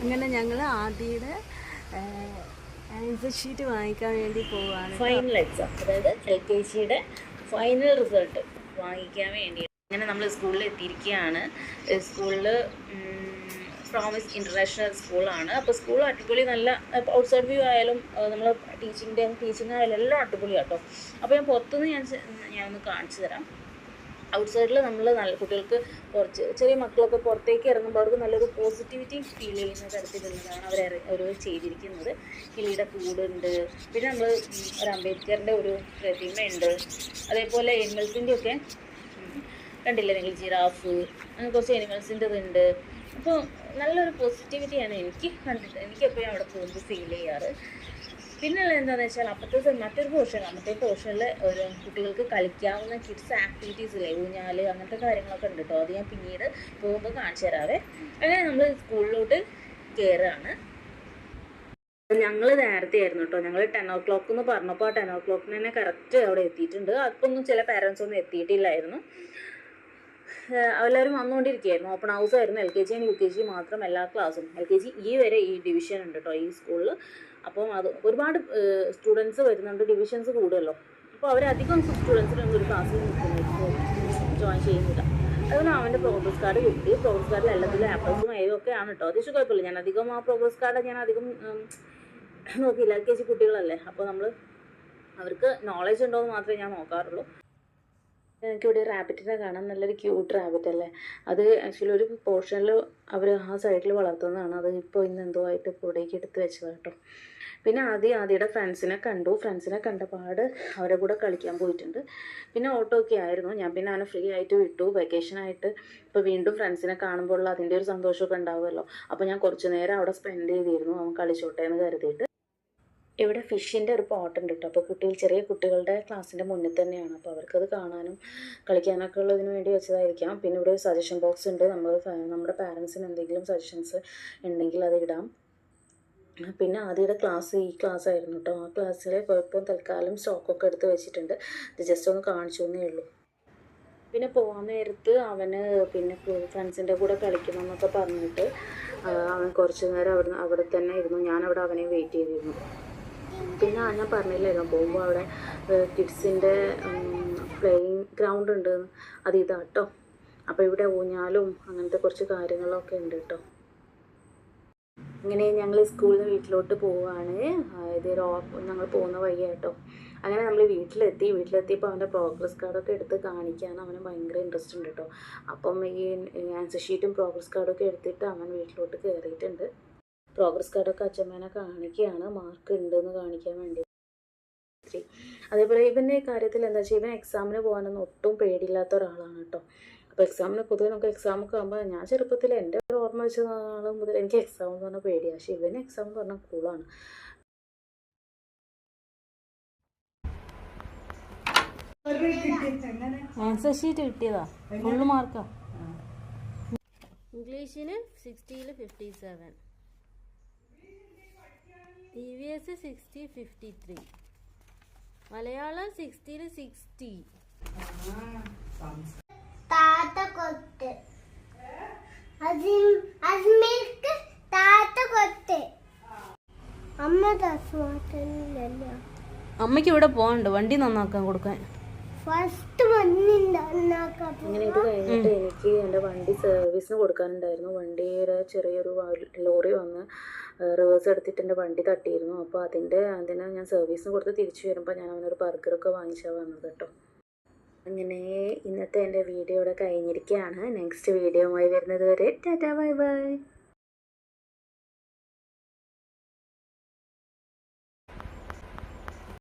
അങ്ങനെ ഞങ്ങൾ ആദ്യയുടെ answer sheet വാങ്ങിക്കാൻ വേണ്ടി പോവാണ്. ഫൈനൽ എക്സാം, അതായത് LKGയുടെ ഫൈനൽ റിസൾട്ട് വാങ്ങിക്കാൻ വേണ്ടി അങ്ങനെ നമ്മൾ സ്കൂളിൽ എത്തിയിരിക്കുകയാണ്. സ്കൂളിൽ പ്രോമിസ് ഇൻ്റർനാഷണൽ സ്കൂളാണ്. അപ്പോൾ സ്കൂൾ അടിപൊളി, നല്ല ഔട്ട്സൈഡ് വ്യൂ ആയാലും നമ്മൾ ടീച്ചിങ് ആയാലും എല്ലാം അടിപൊളിയാണ് കേട്ടോ. അപ്പോൾ ഞാൻ പുറത്തുനിന്ന് ഞാനൊന്ന് കാണിച്ചു തരാം. ഔട്ട്സൈഡിൽ നമ്മൾ നല്ല കുട്ടികൾക്ക് കുറച്ച് ചെറിയ മക്കളൊക്കെ പുറത്തേക്ക് ഇറങ്ങുമ്പോൾ അവർക്ക് നല്ലൊരു പോസിറ്റിവിറ്റി ഫീൽ ചെയ്യുന്ന തരത്തിലുള്ളതാണ് അവർ ചെയ്തിരിക്കുന്നത്. കിളിയുടെ കൂടുണ്ട്, പിന്നെ നമ്മൾ ഒരു അംബേദ്കറിൻ്റെ ഒരു പ്രതിമയുണ്ട്, അതേപോലെ എനിമൽസിൻ്റെ ഒക്കെ കണ്ടില്ലേ നിങ്ങൾ, ജിറാഫ്, അങ്ങനെ കുറച്ച് എനിമൽസിൻ്റെ ഇതുണ്ട്. അപ്പോൾ നല്ലൊരു പോസിറ്റിവിറ്റിയാണ് എനിക്ക് എപ്പോഴും അവിടെ പോകുമ്പോൾ ഫീൽ ചെയ്യാറ്. പിന്നെ എന്താണെന്ന് വെച്ചാൽ മറ്റേ പോർഷനിൽ ഒരു കുട്ടികൾക്ക് കളിക്കാവുന്ന കിഡ്സ് ആക്ടിവിറ്റീസ് ഇല്ലേ, ഊഞ്ഞാൽ, അങ്ങനത്തെ കാര്യങ്ങളൊക്കെ ഉണ്ട് കേട്ടോ. അത് ഞാൻ പിന്നീട് പോകുമ്പോൾ കാണിച്ചു തരാവേ. അങ്ങനെ നമ്മൾ സ്കൂളിലോട്ട് കയറുകയാണ്. ഞങ്ങൾ നേരത്തെ ആയിരുന്നു കേട്ടോ. ഞങ്ങൾ 10 o'clock എന്ന് പറഞ്ഞപ്പോൾ ആ 10 o'clock തന്നെ കറക്റ്റ് അവിടെ എത്തിയിട്ടുണ്ട്. അപ്പോൾ ഒന്നും ചില പാരൻസ് ഒന്നും എത്തിയിട്ടില്ലായിരുന്നു. എല്ലാവരും വന്നുകൊണ്ടിരിക്കുകയായിരുന്നു. ഓപ്പൺ ഹൗസ് ആയിരുന്നു. LKG ആൻഡ് UKG മാത്രം എല്ലാ ക്ലാസ്സും. LKG വരെ ഈ ഡിവിഷൻ ഉണ്ട് കേട്ടോ ഈ സ്കൂളിൽ. അപ്പം അത് ഒരുപാട് സ്റ്റുഡൻസ് വരുന്നുണ്ട്, ഡിവിഷൻസ് കൂടുമല്ലോ. അപ്പോൾ അവരധികം സ്റ്റുഡൻസിനൊന്നും ഒരു ക്ലാസ്സിൽ ജോയിൻ ചെയ്യുന്നില്ല. അതുപോലെ അവൻ്റെ പ്രോഗ്രസ് കാർഡ് കിട്ടി. പ്രോഗ്രസ് കാർഡിൽ എല്ലാത്തിലും ആപ്പിൾസും ഏതും ഒക്കെയാണ് കേട്ടോ. അത്യാവശ്യം കുഴപ്പമില്ല. ഞാൻ അധികം ആ പ്രോഗ്രസ് കാർഡ് ഞാൻ അധികം നോക്കിയില്ല. LKG കുട്ടികളല്ലേ, അപ്പോൾ അവർക്ക് നോളജ് ഉണ്ടോ എന്ന് മാത്രമേ ഞാൻ നോക്കാറുള്ളൂ. എനിക്കിവിടെ റാബിറ്റിനെ കാണാൻ, നല്ലൊരു ക്യൂട്ട് റാബിറ്റ് അല്ലേ. അത് ആക്ച്വലി ഒരു പോർഷനിൽ അവർ ആ സൈഡിൽ വളർത്തുന്നതാണ്. അത് ഇപ്പോൾ ഇന്ന് എന്തോ ആയിട്ട് ഇവിടേക്ക് എടുത്ത് വെച്ചതാണ് കേട്ടോ. പിന്നെ ആദ്യയുടെ ഫ്രണ്ട്സിനെ കണ്ട പാട് അവരെ കൂടെ കളിക്കാൻ പോയിട്ടുണ്ട്. പിന്നെ ഓട്ടോ ഒക്കെ ആയിരുന്നു. ഞാൻ പിന്നെ അവനെ ഫ്രീ ആയിട്ട് വിട്ടു. വെക്കേഷനായിട്ട് ഇപ്പോൾ വീണ്ടും ഫ്രണ്ട്സിനെ കാണുമ്പോൾ അതിൻ്റെ ഒരു സന്തോഷമൊക്കെ ഉണ്ടാവുമല്ലോ. അപ്പോൾ ഞാൻ കുറച്ച് നേരം അവിടെ സ്പെൻഡ് ചെയ്തിരുന്നു, അവൻ കളിച്ചോട്ടെ എന്ന് കരുതിയിട്ട്. ഇവിടെ ഫിഷിൻ്റെ ഒരു പോട്ടുണ്ട് കേട്ടോ. അപ്പോൾ ചെറിയ കുട്ടികളുടെ ക്ലാസ്സിൻ്റെ മുന്നിൽ തന്നെയാണ്. അപ്പോൾ അവർക്കത് കാണാനും കളിക്കാനൊക്കെ ഉള്ളതിന് വേണ്ടി വെച്ചതായിരിക്കാം. പിന്നെ ഇവിടെ ഒരു സജഷൻ ബോക്സ് ഉണ്ട്. നമ്മുടെ പാരൻസിന് എന്തെങ്കിലും സജഷൻസ് ഉണ്ടെങ്കിൽ അത് ഇടാം. പിന്നെ ആദ്യയുടെ ഈ ക്ലാസ് ആയിരുന്നു കേട്ടോ. ആ ക്ലാസ്സിൽ കുഴപ്പം തൽക്കാലം സ്റ്റോക്കൊക്കെ എടുത്ത് വെച്ചിട്ടുണ്ട്. ഇത് ജസ്റ്റ് ഒന്ന് കാണിച്ചു എന്നേ ഉള്ളൂ. പിന്നെ പോകാൻ നേരത്ത് അവന് പിന്നെ ഫ്രണ്ട്സിൻ്റെ കൂടെ കളിക്കണം എന്നൊക്കെ പറഞ്ഞിട്ട് അവൻ കുറച്ച് നേരം അവിടെ തന്നെ ഇരുന്നു. ഞാനവിടെ അവനെ വെയിറ്റ് ചെയ്തിരുന്നു. പിന്നെ ഞാൻ പറഞ്ഞില്ലായിരുന്നു പോകുമ്പോൾ അവിടെ കിഡ്സിൻ്റെ പ്ലേയിങ് ഗ്രൗണ്ട് ഉണ്ട്, അത് ഇതാട്ടോ. അപ്പോൾ ഇവിടെ ഊഞ്ഞാലും അങ്ങനത്തെ കുറച്ച് കാര്യങ്ങളൊക്കെ ഉണ്ട് കേട്ടോ. ഇങ്ങനെ ഞങ്ങൾ സ്കൂളിൽ നിന്ന് വീട്ടിലോട്ട് പോവുകയാണ്. ഞങ്ങൾ പോകുന്ന വഴിയാട്ടോ. അങ്ങനെ നമ്മൾ വീട്ടിലെത്തിയപ്പോൾ അവൻ്റെ പ്രോഗ്രസ് കാർഡൊക്കെ എടുത്ത് കാണിക്കാൻ അവന് ഭയങ്കര ഇൻട്രസ്റ്റ് ഉണ്ട് കേട്ടോ. അപ്പം ഈ ആൻസർ ഷീറ്റും പ്രോഗ്രസ് കാർഡൊക്കെ എടുത്തിട്ട് അവൻ വീട്ടിലോട്ട് കയറിയിട്ടുണ്ട്. പ്രോഗ്രസ് കാർഡൊക്കെ അച്ഛമ്മേനെ കാണിക്കുകയാണ്, മാർക്ക് ഉണ്ടെന്ന് കാണിക്കാൻ വേണ്ടി. അതേപോലെ ഇവൻ്റെ കാര്യത്തിൽ എന്താ വെച്ചാൽ ഇവൻ എക്സാമിന് പോകാനൊന്നും ഒട്ടും പേടിയില്ലാത്ത ഒരാളാണ് കേട്ടോ. അപ്പോൾ എക്സാമിന് പൊതുവെ നമുക്ക് എക്സാമൊക്കെ ആകുമ്പോൾ ഞാൻ ചെറുപ്പത്തിൽ എൻ്റെ ഒരു ഓർമ്മ വെച്ച നാൾ മുതൽ എനിക്ക് എക്സാം എന്ന് പറഞ്ഞാൽ പേടിയാണ്. പക്ഷേ ഇവന് എക്സാം എന്ന് പറഞ്ഞാൽ കൂളാണ്. ആൻസർ ഷീറ്റ് കിട്ടിയതാ, ഫുള്ള് മാർക്കാ. ഇംഗ്ലീഷിന് 60ൽ 57, EVS 60 53, മലയാളം 60ൽ 60. അമ്മയ്ക്ക് ഇവിടെ പോകണ്ട് വണ്ടി നന്നാക്കാൻ കൊടുക്കാൻ. ഇങ്ങനെ ഇത് കഴിഞ്ഞിട്ട് എനിക്ക് എൻ്റെ വണ്ടി സർവീസിന് കൊടുക്കാനുണ്ടായിരുന്നു. വണ്ടിയുടെ ചെറിയൊരു ലോറി വന്ന് റിവേഴ്സ് എടുത്തിട്ട് എൻ്റെ വണ്ടി തട്ടിയിരുന്നു. അപ്പോൾ അതിന് ഞാൻ സർവീസിന് കൊടുത്ത് തിരിച്ചു വരുമ്പോൾ ഞാൻ അവനൊരു ബർഗറൊക്കെ വാങ്ങിച്ചാൽ വന്നത് കേട്ടോ. അങ്ങനെ ഇന്നത്തെ എൻ്റെ വീഡിയോ ഇവിടെ കഴിഞ്ഞിരിക്കുകയാണ്. നെക്സ്റ്റ് വീഡിയോയുമായി വരുന്നത് വരെ ടാറ്റാ ബൈ ബൈ.